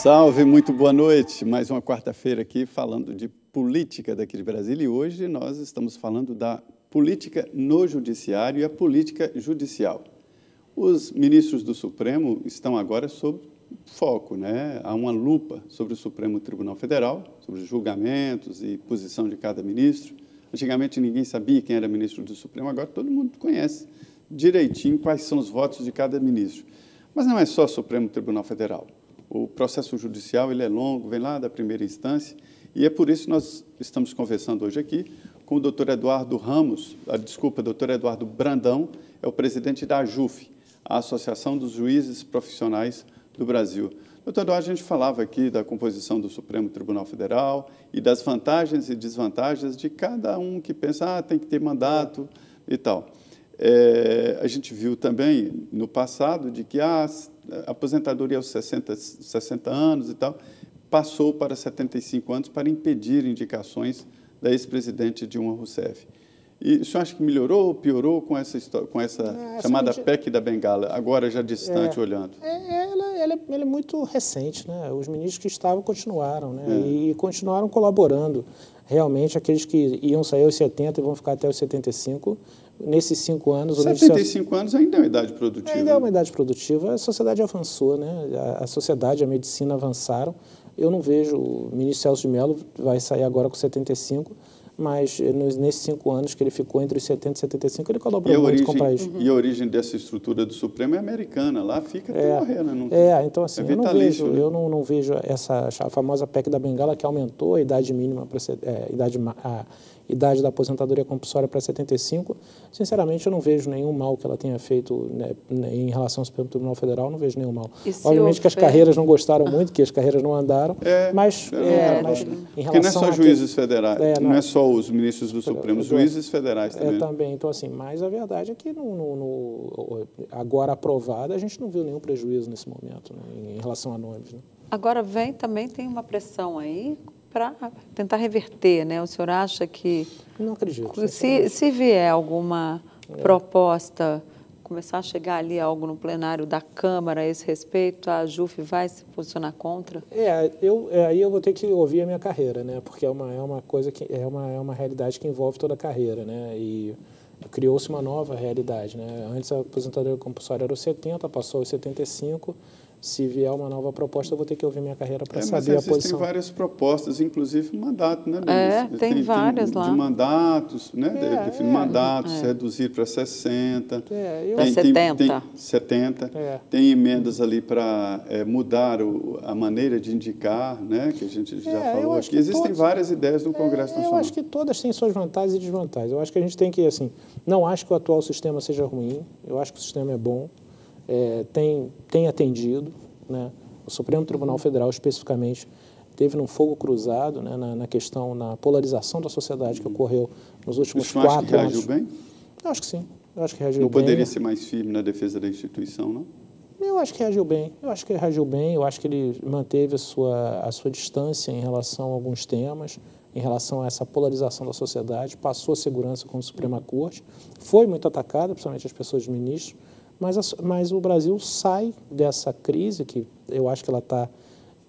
Salve, muito boa noite. Mais uma quarta-feira aqui falando de política daqui de Brasília e hoje nós estamos falando da política no judiciário e a política judicial. Os ministros do Supremo estão agora sob foco, né? Há uma lupa sobre o Supremo Tribunal Federal, sobre os julgamentos e posição de cada ministro. Antigamente ninguém sabia quem era ministro do Supremo, agora todo mundo conhece direitinho quais são os votos de cada ministro. Mas não é só o Supremo Tribunal Federal. O processo judicial ele é longo, vem lá da primeira instância, e é por isso que nós estamos conversando hoje aqui com o doutor Eduardo doutor Eduardo Brandão, é o presidente da AJUF, a Associação dos Juízes Profissionais do Brasil. Doutor Eduardo, a gente falava aqui da composição do Supremo Tribunal Federal e das vantagens e desvantagens de cada um que pensa, tem que ter mandato e tal. A gente viu também no passado de que a aposentadoria aos 60 anos e tal, passou para 75 anos para impedir indicações da ex-presidente Dilma Rousseff. E o senhor acha que melhorou ou piorou com essa chamada PEC da Bengala, agora já distante olhando? Ela é muito recente, né? Os ministros que estavam continuaram, né? E continuaram colaborando. Realmente, aqueles que iam sair aos 70 e vão ficar até os 75, nesses 5 anos... 75 anos ainda é uma idade produtiva. Ainda é uma idade produtiva. A sociedade avançou, né? A sociedade, a medicina avançaram. Eu não vejo... O ministro Celso de Mello vai sair agora com 75, mas nesses 5 anos que ele ficou entre os 70 e 75, ele colaborou muito com o país. E a origem dessa estrutura do Supremo é americana, lá fica até morrer, né? Então assim, eu não vejo a famosa PEC da Bengala que aumentou a idade mínima para a idade da aposentadoria compulsória para 75. Sinceramente, eu não vejo nenhum mal que ela tenha feito, né, em relação ao Supremo Tribunal Federal, não vejo nenhum mal. Obviamente que as carreiras não gostaram muito, que as carreiras não andaram, mas em relação porque não é só juízes federais, não é só os ministros do Supremo, os juízes federais também. Também, então assim, mas a verdade é que agora aprovada, a gente não viu nenhum prejuízo nesse momento, né, em relação a nomes. Né? Agora tem uma pressão aí para tentar reverter, né? O senhor acha que... Não acredito. Se vier alguma proposta, começar a chegar ali algo no plenário da Câmara a esse respeito, a AJUF vai se posicionar contra? Aí eu vou ter que ouvir a minha carreira, né? Porque é uma coisa que é uma realidade que envolve toda a carreira, né? E criou-se uma nova realidade, né? Antes a aposentadoria compulsória era os 70, passou aos 75. Se vier uma nova proposta, eu vou ter que ouvir minha carreira para saber a posição. Existem várias propostas, inclusive mandato, né, Denise? Tem várias lá. De mandatos, né? Definir mandatos, reduzir para 60. Para 70. 70. Tem emendas ali para mudar a maneira de indicar, né? Que a gente já falou aqui. Existem várias ideias no Congresso Nacional. Eu acho que todas têm suas vantagens e desvantagens. Eu acho que a gente tem que, assim, não acho que o atual sistema seja ruim, eu acho que o sistema é bom. Tem atendido, né? O Supremo Tribunal Federal, especificamente, teve num fogo cruzado, né, na polarização da sociedade que ocorreu nos últimos 4 anos. Você acha que reagiu bem? Eu acho que sim. Eu acho que reagiu bem. Não poderia ser mais firme na defesa da instituição, não? Eu acho que reagiu bem. Eu acho que ele manteve a sua distância em relação a alguns temas, em relação a essa polarização da sociedade, passou a segurança com a Suprema Corte, foi muito atacada, principalmente as pessoas de ministros, mas o Brasil sai dessa crise, que eu acho que ela está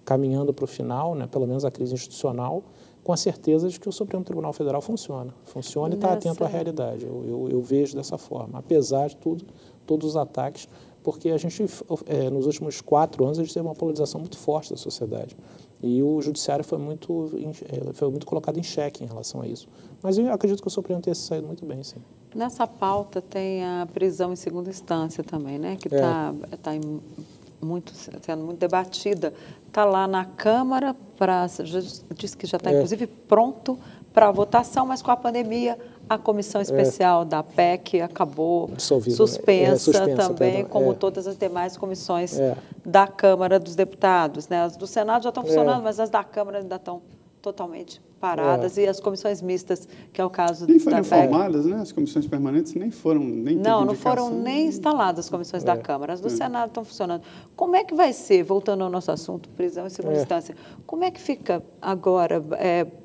caminhando para o final, né, pelo menos a crise institucional, com a certeza de que o Supremo Tribunal Federal funciona e está atento à realidade. Eu vejo dessa forma, apesar de todos os ataques, porque a gente, nos últimos 4 anos, a gente teve uma polarização muito forte da sociedade. E o judiciário foi muito colocado em xeque em relação a isso. Mas eu acredito que o Supremo tenha saído muito bem, sim. Nessa pauta tem a prisão em segunda instância também, né? Que está sendo muito debatida. Está lá na Câmara, disse que já está, inclusive, pronto para a votação, mas com a pandemia, a comissão especial da PEC acabou suspensa também, como todas as demais comissões da Câmara dos Deputados, né? As do Senado já estão funcionando, mas as da Câmara ainda estão totalmente paradas, e as comissões mistas, que é o caso nem foram formadas, né? As comissões permanentes nem foram, não foram nem instaladas as comissões da Câmara, as do Senado estão funcionando. Como é que vai ser, voltando ao nosso assunto, prisão em segunda instância, como é que fica agora?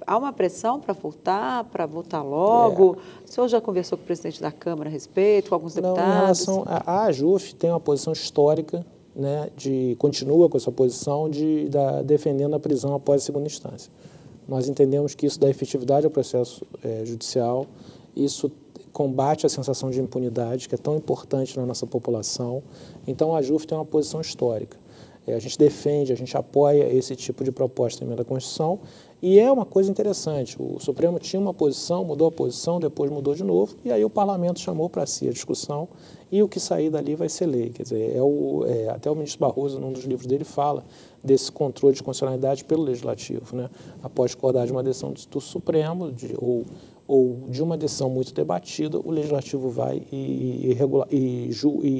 Há uma pressão para votar logo? O senhor já conversou com o presidente da Câmara a respeito, com alguns deputados? Não, em relação a AJUF tem uma posição histórica né, continua com essa posição defendendo a prisão após a segunda instância. Nós entendemos que isso dá efetividade ao processo judicial, isso combate a sensação de impunidade, que é tão importante na nossa população. Então, a JUF tem uma posição histórica. A gente defende, a gente apoia esse tipo de proposta em emenda à Constituição, e é uma coisa interessante. O Supremo tinha uma posição, mudou a posição, depois mudou de novo, e aí o Parlamento chamou para si a discussão, e o que sair dali vai ser lei. Quer dizer, até o ministro Barroso, num dos livros dele, fala desse controle de constitucionalidade pelo Legislativo, né? Após discordar de uma decisão do Supremo, ou de uma decisão muito debatida, o Legislativo vai e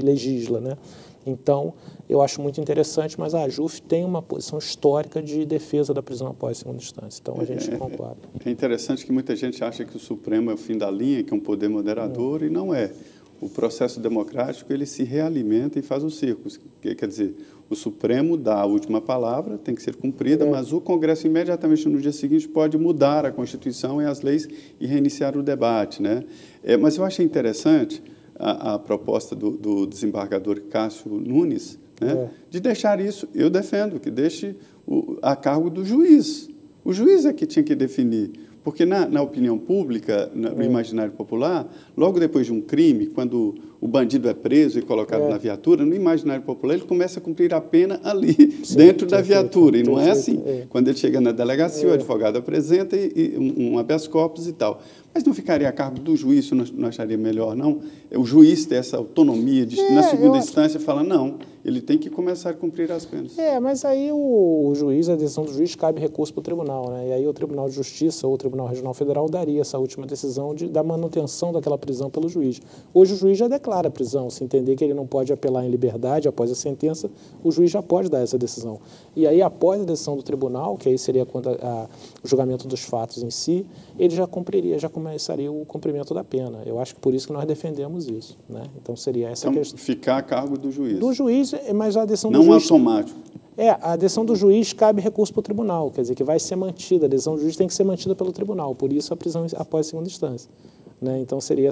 legisla, né? Então, eu acho muito interessante, mas a JUF tem uma posição histórica de defesa da prisão após a segunda instância. Então, a gente concorda. É interessante que muita gente acha que o Supremo é o fim da linha, que é um poder moderador, e não é. O processo democrático, ele se realimenta e faz os círculos. Quer dizer, o Supremo dá a última palavra, tem que ser cumprida, mas o Congresso, imediatamente no dia seguinte, pode mudar a Constituição e as leis e reiniciar o debate, né? Mas eu achei interessante a proposta do desembargador Cássio Nunes, né, de deixar isso, eu defendo, que deixe a cargo do juiz. O juiz é que tinha que definir. Porque na opinião pública, no imaginário popular, logo depois de um crime, quando o bandido é preso e colocado na viatura, no imaginário popular ele começa a cumprir a pena ali, dentro da viatura. E não é assim. Quando ele chega na delegacia, o advogado apresenta um habeas corpus e tal. Mas não ficaria a cargo do juiz, não acharia melhor, não? O juiz ter essa autonomia de, na segunda instância, falar, não, ele tem que começar a cumprir as penas. Mas aí o juiz, a decisão do juiz, cabe recurso para o tribunal, né? E aí o Tribunal de Justiça ou o Tribunal Regional Federal daria essa última decisão da manutenção daquela prisão pelo juiz. Hoje o juiz já declara a prisão, se entender que ele não pode apelar em liberdade após a sentença, o juiz já pode dar essa decisão. E aí, após a decisão do tribunal, que aí seria quando o julgamento dos fatos em si, ele já começaria o cumprimento da pena. Eu acho que por isso que nós defendemos isso, né? Então, seria essa a questão. Ficar a cargo do juiz. Do juiz, mas a decisão do juiz... Não automático. A decisão do juiz cabe recurso para o tribunal, quer dizer, que vai ser mantida, a decisão do juiz tem que ser mantida pelo tribunal, por isso a prisão após a segunda instância. Né? Então, seria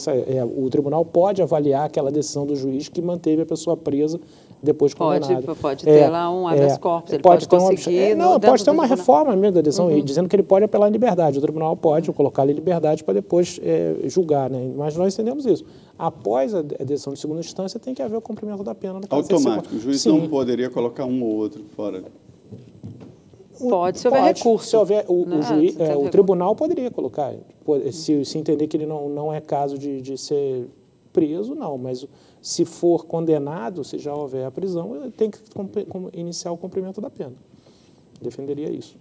o tribunal pode avaliar aquela decisão do juiz que manteve a pessoa presa depois de condenada. Pode ter lá um habeas corpus, ele pode conseguir... pode ter uma reforma mesmo da decisão, dizendo que ele pode apelar em liberdade. O tribunal pode colocar ele em liberdade para depois julgar, né? Mas nós entendemos isso. Após a decisão de segunda instância, tem que haver o cumprimento da pena. Automático. O juiz não poderia colocar um ou outro fora. Pode, se houver recurso. Se houver, o tribunal poderia colocar, se entender que ele não é caso de ser preso, não, mas se for condenado, se já houver a prisão, ele tem que iniciar o cumprimento da pena. Defenderia isso.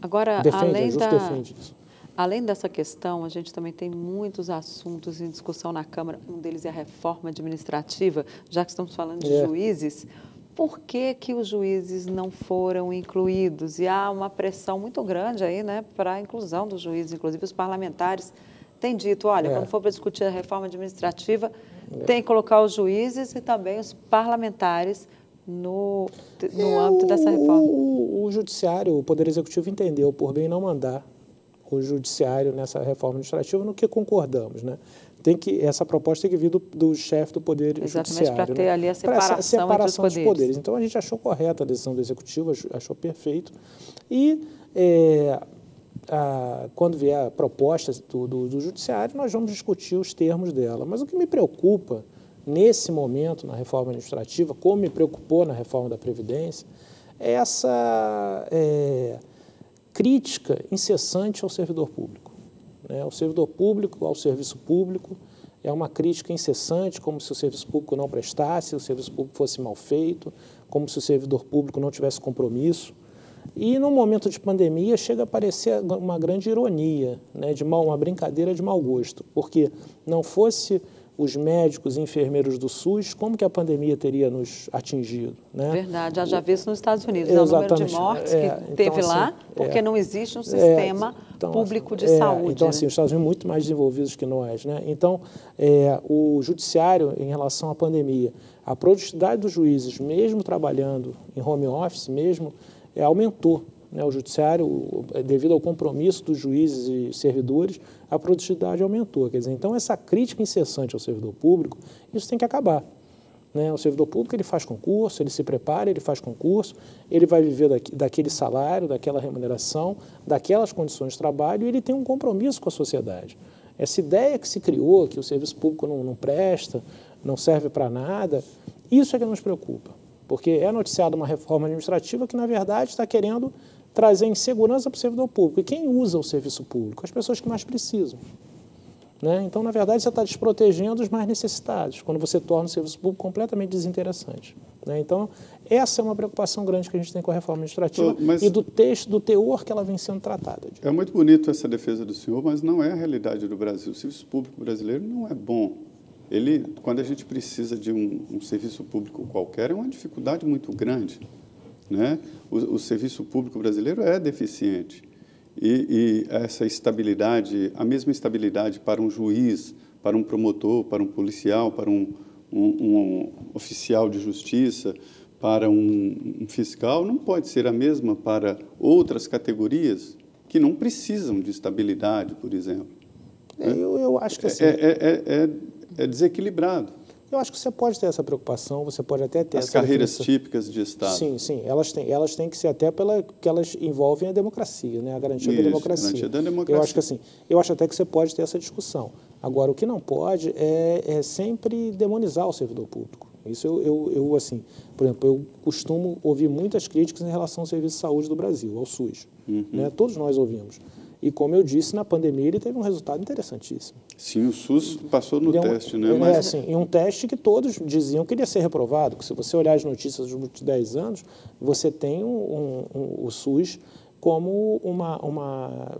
Agora, defende isso. Além dessa questão, a gente também tem muitos assuntos em discussão na Câmara, um deles é a reforma administrativa, já que estamos falando de juízes. Por que os juízes não foram incluídos? E há uma pressão muito grande aí, né, para a inclusão dos juízes, inclusive os parlamentares têm dito, olha, quando for para discutir a reforma administrativa, tem que colocar os juízes e também os parlamentares no âmbito dessa reforma. O Judiciário, o Poder Executivo entendeu por bem não mandar o Judiciário nessa reforma administrativa, no que concordamos, né? Essa proposta tem que vir do chefe do Poder Judiciário. Exatamente, para ter ali a separação dos poderes. Então, a gente achou correta a decisão do Executivo, achou perfeito. E, quando vier a proposta do Judiciário, nós vamos discutir os termos dela. Mas o que me preocupa, nesse momento, na reforma administrativa, como me preocupou na reforma da Previdência, é essa crítica incessante ao servidor público. Ao servidor público, ao serviço público, é uma crítica incessante, como se o serviço público não prestasse, o serviço público fosse mal feito, como se o servidor público não tivesse compromisso. E, no momento de pandemia, chega a parecer uma grande ironia, né, uma brincadeira de mau gosto, porque não fosse os médicos e enfermeiros do SUS, como que a pandemia teria nos atingido? Né? Verdade, já vi isso nos Estados Unidos, o número de mortes que teve então, lá, porque não existe um sistema público de saúde. Então, assim, os Estados Unidos muito mais desenvolvidos que nós. Né? Então, o Judiciário, em relação à pandemia, a produtividade dos juízes, mesmo trabalhando em home office, aumentou. O Judiciário, devido ao compromisso dos juízes e servidores, a produtividade aumentou. Quer dizer, então, essa crítica incessante ao servidor público, isso tem que acabar. Né? O servidor público, ele faz concurso, ele se prepara, ele faz concurso, ele vai viver daquele salário, daquela remuneração, daquelas condições de trabalho, e ele tem um compromisso com a sociedade. Essa ideia que se criou, que o serviço público não presta, não serve para nada, isso é que nos preocupa, porque é noticiada uma reforma administrativa que, na verdade, está querendo trazer insegurança para o servidor público. E quem usa o serviço público? As pessoas que mais precisam. Né? Então, na verdade, você está desprotegendo os mais necessitados, quando você torna o serviço público completamente desinteressante. Né? Então, essa é uma preocupação grande que a gente tem com a reforma administrativa e do teor que ela vem sendo tratada. É muito bonito essa defesa do senhor, mas não é a realidade do Brasil. O serviço público brasileiro não é bom. Quando a gente precisa de um serviço público qualquer, é uma dificuldade muito grande. Né? O serviço público brasileiro é deficiente. E essa estabilidade, a mesma estabilidade para um juiz, para um promotor, para um policial, para um oficial de justiça, para um fiscal, não pode ser a mesma para outras categorias que não precisam de estabilidade, por exemplo. Eu acho que assim, é desequilibrado. Eu acho que você pode ter essa preocupação, você pode até ter as carreiras típicas de Estado. Sim, elas têm que ser até porque elas envolvem a democracia, né? A garantia da democracia. Garantia da democracia. Eu acho que assim, eu acho até que você pode ter essa discussão. Agora, o que não pode é sempre demonizar o servidor público. Isso eu assim, por exemplo, eu costumo ouvir muitas críticas em relação ao serviço de saúde do Brasil, ao SUS. Né? Todos nós ouvimos. E, como eu disse, na pandemia ele teve um resultado interessantíssimo. Sim, o SUS passou no teste, né? Assim, um teste que todos diziam que iria ser reprovado. Que se você olhar as notícias dos últimos 10 anos, você tem o SUS como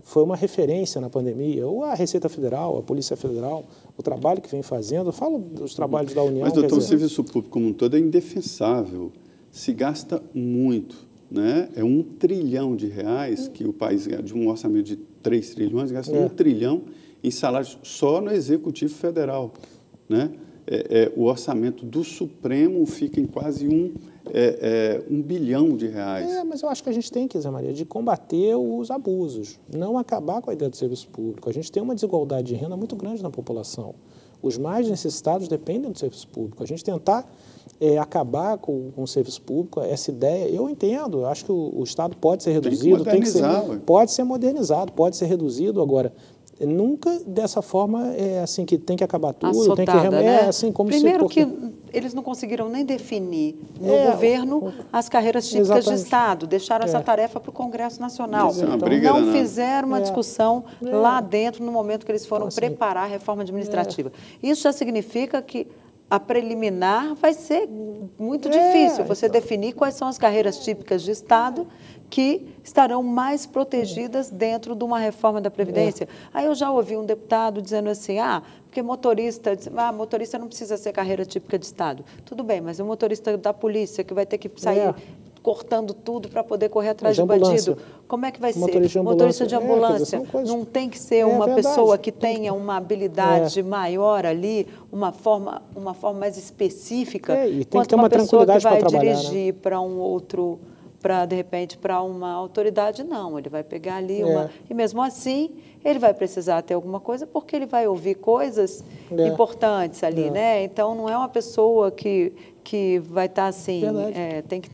foi uma referência na pandemia. Ou a Receita Federal, a Polícia Federal, o trabalho que vem fazendo. Eu falo dos trabalhos da União. Mas, doutor, o serviço público como um todo é indefensável. Se gasta muito. Né? É R$1 trilhão que o país, de um orçamento de 3 trilhões, gasta R$1 trilhão em salários só no Executivo Federal. Né? O orçamento do Supremo fica em quase R$1 bilhão. Mas eu acho que a gente tem que, Zé Maria, de combater os abusos, não acabar com a ideia do serviço público. A gente tem uma desigualdade de renda muito grande na população. Os mais necessitados dependem do serviço público. A gente tentar acabar com o serviço público, essa ideia, eu entendo, eu acho que o Estado pode ser reduzido, pode ser modernizado, pode ser reduzido. Agora, nunca dessa forma assim que tem que acabar tudo, assotada, tem que né? Assim como primeiro que eles não conseguiram nem definir no governo as carreiras típicas de Estado, deixaram essa tarefa para o Congresso Nacional. Não fizeram uma discussão lá dentro no momento que eles foram preparar a reforma administrativa. Isso já significa que a preliminar vai ser muito difícil você definir quais são as carreiras típicas de Estado que estarão mais protegidas dentro de uma reforma da Previdência. Aí eu já ouvi um deputado dizendo assim, porque motorista não precisa ser carreira típica de Estado. Tudo bem, mas o motorista da polícia que vai ter que sair cortando tudo para poder correr atrás de bandido, como é que vai ser? Motorista de ambulância não tem que ser uma pessoa que tenha uma habilidade maior ali, uma forma mais específica, e tem que ter uma tranquilidade para trabalhar, dirigir para um outro, de repente, para uma autoridade, não. Ele vai pegar ali e mesmo assim ele vai precisar ter alguma coisa porque ele vai ouvir coisas importantes ali, né? Então não é uma pessoa que vai estar assim, tem que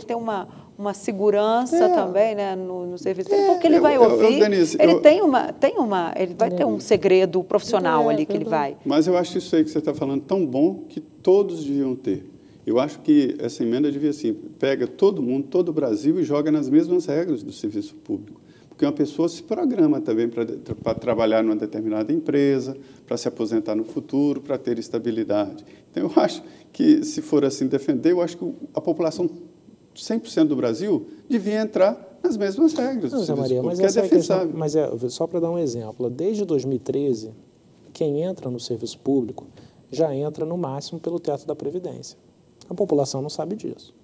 ter uma segurança também, né, no serviço dele, porque ele vai ouvir, Denise, ele vai ter um segredo profissional ali que ele vai. Mas eu acho isso aí que você está falando tão bom que todos deviam ter. Eu acho que essa emenda devia assim, pega todo mundo, todo o Brasil e joga nas mesmas regras do serviço público. Porque uma pessoa se programa também para trabalhar numa determinada empresa, para se aposentar no futuro, para ter estabilidade. Então, eu acho que, se for assim defender, eu acho que a população 100% do Brasil devia entrar nas mesmas regras do serviço público, que é defensável. Mas só para dar um exemplo, desde 2013, quem entra no serviço público já entra no máximo pelo teto da Previdência. A população não sabe disso.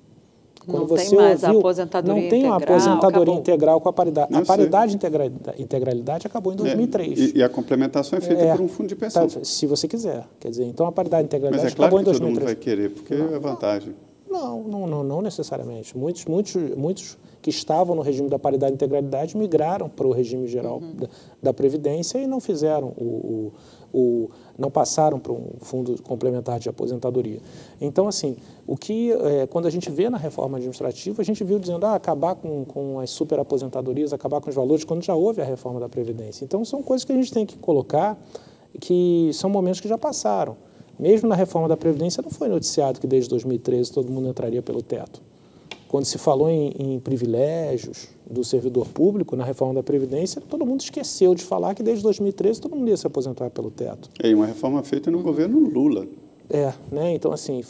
Quando não tem mais a aposentadoria integral. Não tem uma aposentadoria integral com a paridade. A paridade de integralidade acabou em 2003. E a complementação é feita por um fundo de pensão. Se você quiser. Quer dizer, então a paridade de integralidade acabou em 2003. Mas é claro que todo mundo vai querer, porque é vantagem. Não necessariamente. Muitos que estavam no regime da paridade e integralidade migraram para o regime geral da Previdência e não fizeram não passaram para um fundo complementar de aposentadoria. Então, assim, quando a gente vê na reforma administrativa, a gente viu dizendo acabar com as superaposentadorias, acabar com os valores, quando já houve a reforma da Previdência. Então, são coisas que a gente tem que colocar, que são momentos que já passaram. Mesmo na reforma da Previdência, não foi noticiado que desde 2013 todo mundo entraria pelo teto. Quando se falou em privilégios do servidor público, na reforma da Previdência, todo mundo esqueceu de falar que desde 2013 todo mundo ia se aposentar pelo teto. É uma reforma feita no governo Lula. Né? Então, assim,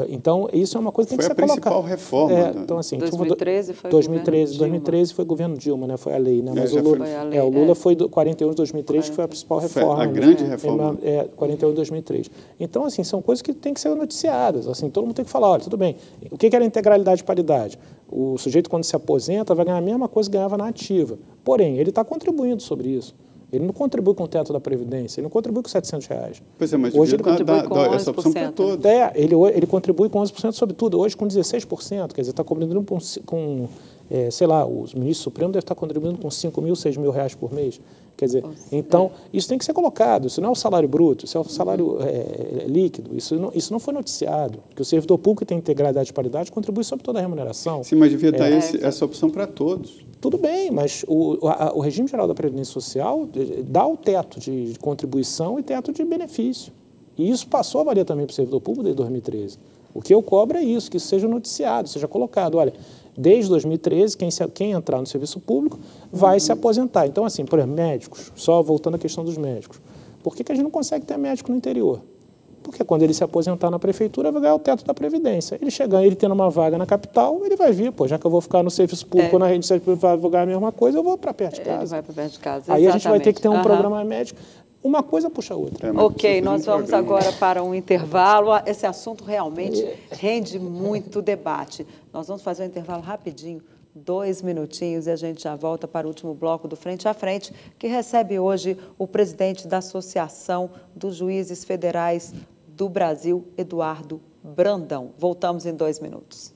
então, isso é uma coisa que tem que ser colocada. Foi a principal reforma. Então, assim, 2013 foi 2013 foi governo Dilma, né? Foi a lei, né? Mas o Lula foi 41 de 2003, que foi a principal reforma. A grande reforma. 41 de 2003. Então, assim, são coisas que têm que ser noticiadas. Assim, todo mundo tem que falar, olha, tudo bem, o que era integralidade e paridade? O sujeito, quando se aposenta, vai ganhar a mesma coisa que ganhava na ativa. Porém, ele está contribuindo sobre isso. Ele não contribui com o teto da Previdência, ele não contribui com R$700. Pois é, mas hoje ele contribui com 11%. Essa opção para todos. Ele contribui com 11% sobre tudo, hoje com 16%, quer dizer, está contribuindo sei lá, o ministro Supremo deve estar contribuindo com R$5.000, R$6.000 por mês. Quer dizer, então, isso tem que ser colocado, isso não é o salário bruto, isso é o salário líquido, isso não foi noticiado, que o servidor público que tem integralidade e paridade contribui sobre toda a remuneração. Sim, mas devia dar essa opção para todos. Tudo bem, mas o regime geral da Previdência Social dá o teto de contribuição e teto de benefício. E isso passou a valer também para o servidor público desde 2013. O que eu cobro é isso, que isso seja noticiado, seja colocado. Olha, desde 2013, quem entrar no serviço público vai se aposentar. Então, assim, por exemplo, médicos, só voltando à questão dos médicos. Por que a gente não consegue ter médico no interior? Porque quando ele se aposentar na prefeitura, vai ganhar o teto da Previdência. Ele tendo uma vaga na capital, ele vai vir, já que eu vou ficar no serviço público, na rede privada, vou ganhar a mesma coisa, eu vou para perto de casa. Ele vai para perto de casa, Aí a gente vai ter que ter um programa médico. Uma coisa puxa a outra. Ok, nós vamos agora para um intervalo. Esse assunto realmente rende muito debate. Nós vamos fazer um intervalo rapidinho, 2 minutinhos, e a gente já volta para o último bloco do Frente a Frente, que recebe hoje o presidente da Associação dos Juízes Federais do Brasil, Eduardo Brandão. Voltamos em 2 minutos.